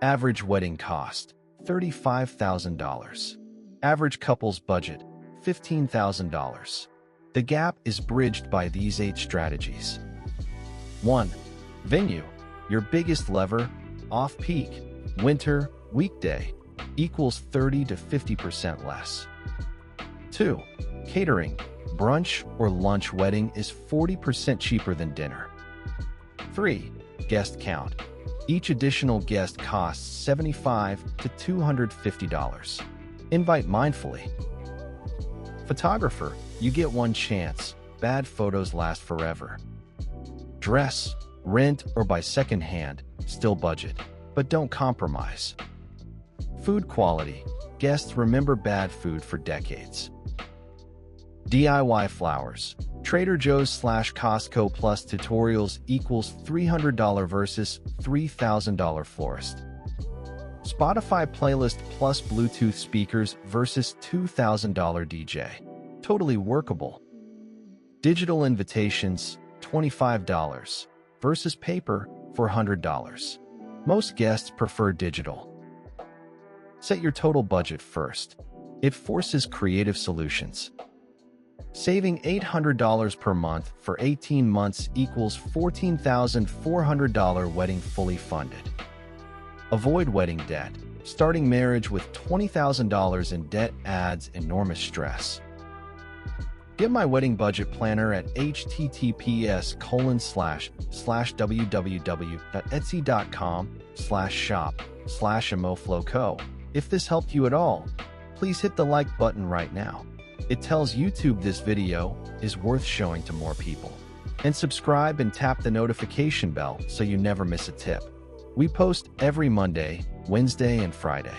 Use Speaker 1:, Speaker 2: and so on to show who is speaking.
Speaker 1: Average wedding cost, $35,000. Average couple's budget, $15,000. The gap is bridged by these 8 strategies. 1. Venue. Your biggest lever, off-peak, winter, weekday, equals 30 to 50% less. 2. Catering. Brunch or lunch wedding is 40% cheaper than dinner. 3. Guest count. Each additional guest costs $75 to $250. Invite mindfully. Photographer. You get one chance. Bad photos last forever. Dress, rent, or buy secondhand. Still budget, but don't compromise. Food quality. Guests remember bad food for decades. DIY flowers. Trader Joe's / Costco plus tutorials equals $300 versus $3,000 florist. Spotify playlist plus Bluetooth speakers versus $2,000 DJ. Totally workable. Digital invitations, $25 versus paper, $400. Most guests prefer digital. Set your total budget first. It forces creative solutions. Saving $800 per month for 18 months equals $14,400 wedding fully funded. Avoid wedding debt. Starting marriage with $20,000 in debt adds enormous stress. Get my wedding budget planner at https://www.etsy.com/shop/MoFlowCo. If this helped you at all, please hit the like button right now. It tells YouTube this video is worth showing to more people. And subscribe and tap the notification bell so you never miss a tip. We post every Monday, Wednesday, and Friday.